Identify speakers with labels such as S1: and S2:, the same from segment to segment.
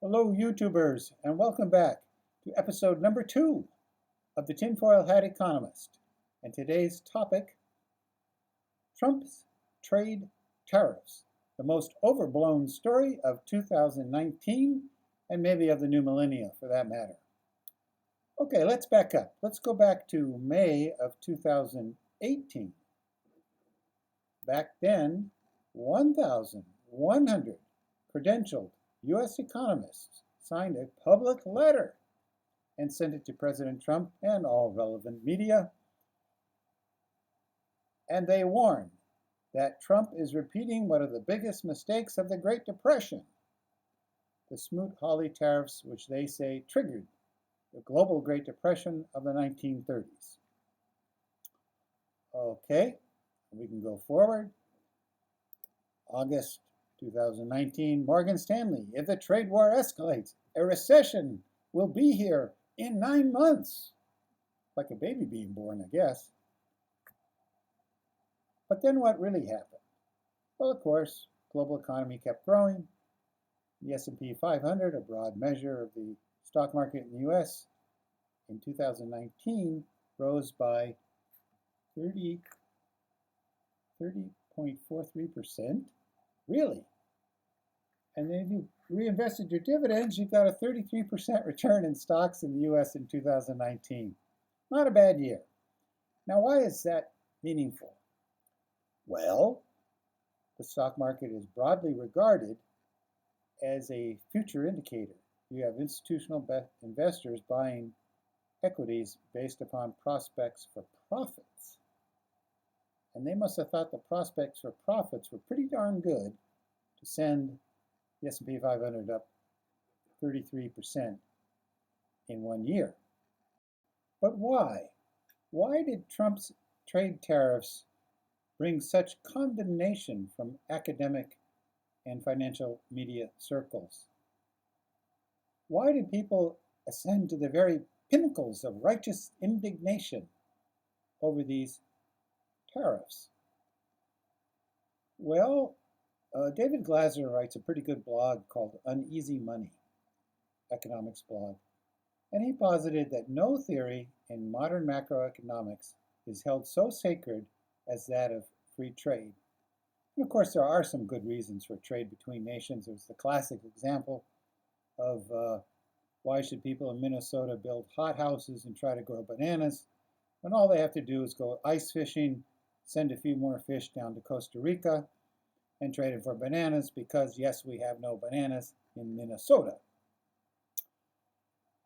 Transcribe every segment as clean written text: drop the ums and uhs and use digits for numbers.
S1: Hello, YouTubers, and welcome back to episode number 2 of the Tinfoil Hat Economist. And today's topic, Trump's Trade Tariffs, the most overblown story of 2019 and maybe of the new millennia for that matter. Okay, let's back up. Let's go back to May of 2018. Back then, 1,100 credentialed U.S. economists signed a public letter and sent it to President Trump and all relevant media. And they warned that Trump is repeating one of the biggest mistakes of the Great Depression, the Smoot-Hawley tariffs, which they say triggered the global Great Depression of the 1930s. Okay, we can go forward. August 2019, Morgan Stanley, if the trade war escalates, a recession will be here in 9 months. Like a baby being born, I guess. But then what really happened? Well, of course, global economy kept growing. The S&P 500, a broad measure of the stock market in the U.S., in 2019 rose by 30.43%. Really? And then if you reinvested your dividends, you got a 33% return in stocks in the U.S. in 2019. Not a bad year. Now, why is that meaningful? Well, the stock market is broadly regarded as a future indicator. You have institutional investors buying equities based upon prospects for profits. And they must have thought the prospects for profits were pretty darn good to send the S&P 500 up 33% in 1 year. But why? Why did Trump's trade tariffs bring such condemnation from academic and financial media circles? Why did people ascend to the very pinnacles of righteous indignation over these tariffs? Well, David Glasser writes a pretty good blog called Uneasy Money, economics blog, and he posited that no theory in modern macroeconomics is held so sacred as that of free trade. And of course, there are some good reasons for trade between nations. There's the classic example of why should people in Minnesota build hothouses and try to grow bananas when all they have to do is go ice fishing, send a few more fish down to Costa Rica, and trade it for bananas because, yes, we have no bananas in Minnesota.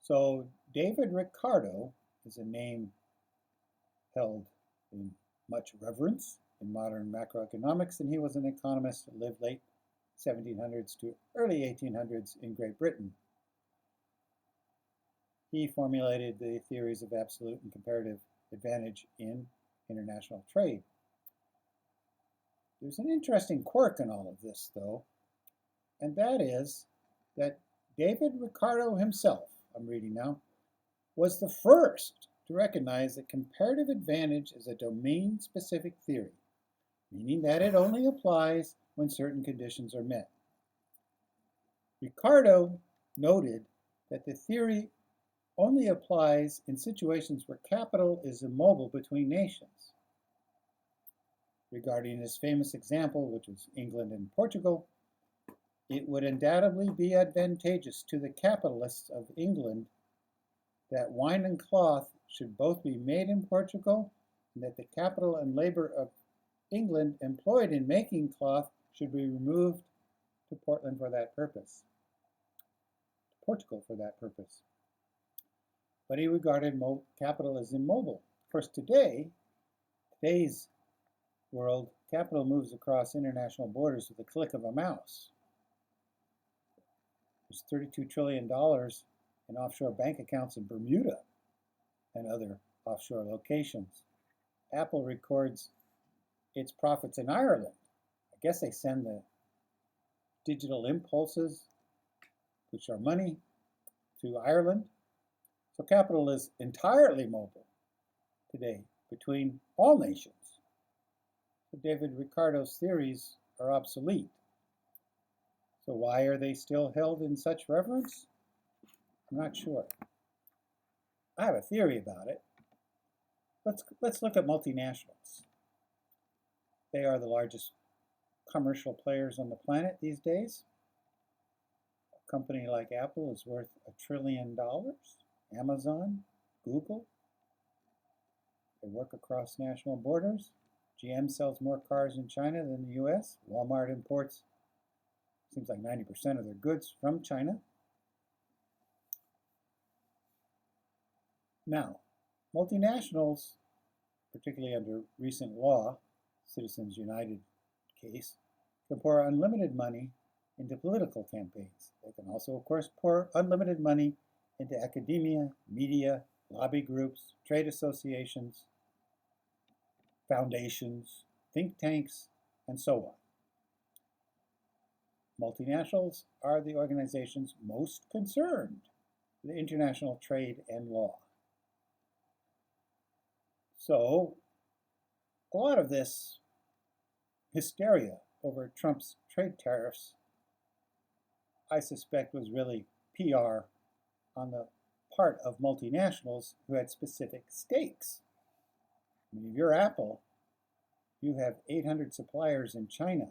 S1: So David Ricardo is a name held in much reverence in modern macroeconomics, and he was an economist that lived late 1700s to early 1800s in Great Britain. He formulated the theories of absolute and comparative advantage in international trade. There's an interesting quirk in all of this, though, and that is that David Ricardo himself, I'm reading now, was the first to recognize that comparative advantage is a domain-specific theory, meaning that it only applies when certain conditions are met. Ricardo noted that the theory only applies in situations where capital is immobile between nations. Regarding his famous example, which was England and Portugal, it would undoubtedly be advantageous to the capitalists of England that wine and cloth should both be made in Portugal, and that the capital and labor of England employed in making cloth should be removed to Portland for that purpose, to Portugal for that purpose. But he regarded capital as immobile. Of course, today's world, capital moves across international borders with a click of a mouse. There's $32 trillion in offshore bank accounts in Bermuda and other offshore locations. Apple records its profits in Ireland. I guess they send the digital impulses, which are money, to Ireland. So capital is entirely mobile today between all nations. So David Ricardo's theories are obsolete. So why are they still held in such reverence? I'm not sure. I have a theory about it. Let's look at multinationals. They are the largest commercial players on the planet these days. A company like Apple is worth $1 trillion. Amazon, Google, they work across national borders. GM sells more cars in China than the US. Walmart imports, seems like 90% of their goods from China. Now, multinationals, particularly under recent law, Citizens United case, can pour unlimited money into political campaigns. They can also, of course, pour unlimited money into academia, media, lobby groups, trade associations, foundations, think tanks, and so on. Multinationals are the organizations most concerned with international trade and law. So, a lot of this hysteria over Trump's trade tariffs, I suspect, was really PR on the part of multinationals who had specific stakes. I mean, if you're Apple, you have 800 suppliers in China.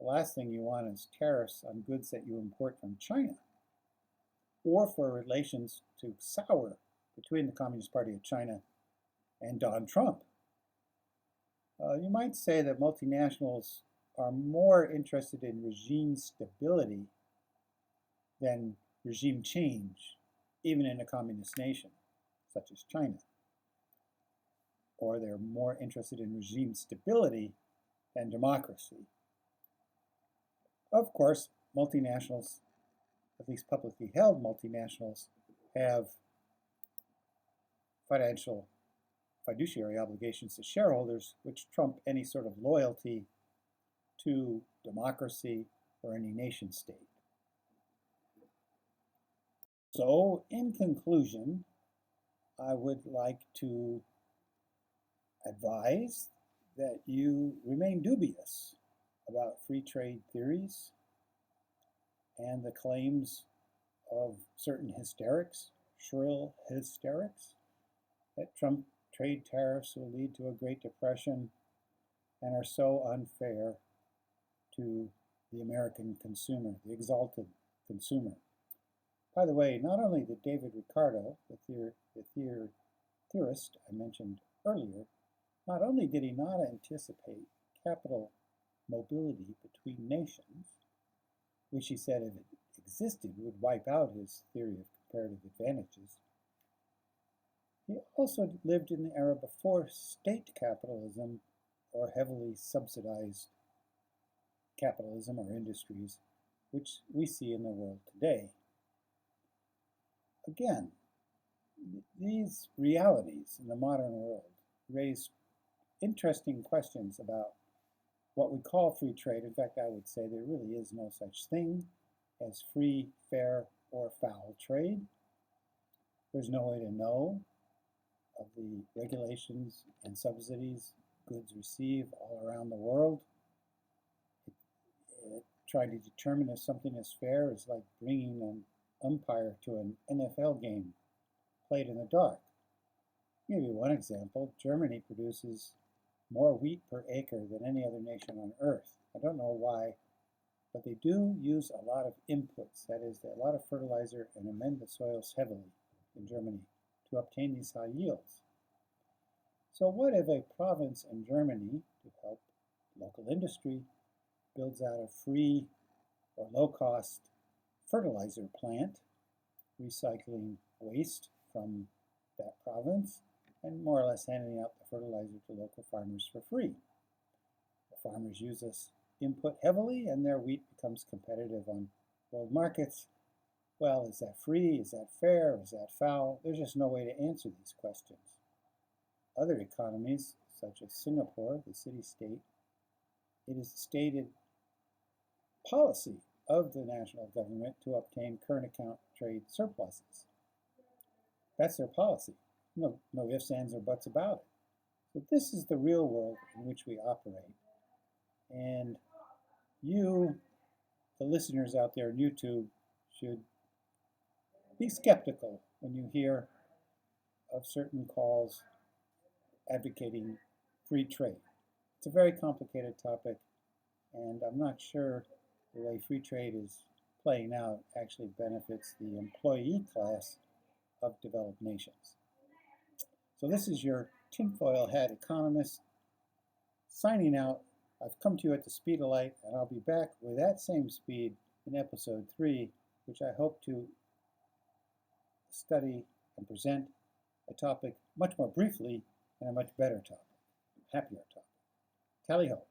S1: The last thing you want is tariffs on goods that you import from China, or for relations to sour between the Communist Party of China and Donald Trump. You might say that multinationals are more interested in regime stability than regime change, even in a communist nation, such as China. Or they're more interested in regime stability than democracy. Of course, multinationals, at least publicly held multinationals, have fiduciary obligations to shareholders, which trump any sort of loyalty to democracy or any nation state. So, in conclusion, I would like to advise that you remain dubious about free trade theories and the claims of certain hysterics, shrill hysterics, that Trump trade tariffs will lead to a Great Depression and are so unfair to the American consumer, the exalted consumer. By the way, not only did David Ricardo, the theorist I mentioned earlier, not only did he not anticipate capital mobility between nations, which he said if it existed would wipe out his theory of comparative advantages, he also lived in the era before state capitalism or heavily subsidized capitalism or industries, which we see in the world today. Again, these realities in the modern world raise interesting questions about what we call free trade. In fact, I would say there really is no such thing as free, fair, or foul trade. There's no way to know of the regulations and subsidies goods receive all around the world. Trying to determine if something is fair is like bringing an umpire to an NFL game played in the dark. I'll give you one example. Germany produces more wheat per acre than any other nation on earth. I don't know why, but they do use a lot of inputs, that is, a lot of fertilizer, and amend the soils heavily in Germany to obtain these high yields. So what if a province in Germany, to help local industry, builds out a free or low-cost fertilizer plant, recycling waste from that province, and more or less handing out the fertilizer to local farmers for free. The farmers use this input heavily, and their wheat becomes competitive on world markets. Well, is that free? Is that fair? Is that foul? There's just no way to answer these questions. Other economies, such as Singapore, the city-state, it is the stated policy of the national government to obtain current account trade surpluses. That's their policy. No ifs, ands, or buts about it. So this is the real world in which we operate. And you the listeners out there on YouTube should be skeptical when you hear of certain calls advocating free trade. It's a very complicated topic, and I'm not sure the way free trade is playing out actually benefits the employee class of developed nations. So this is your tinfoil hat economist signing out. I've come to you at the speed of light, and I'll be back with that same speed in episode 3, which I hope to study and present a topic much more briefly and a much better topic, happier topic. Tally ho.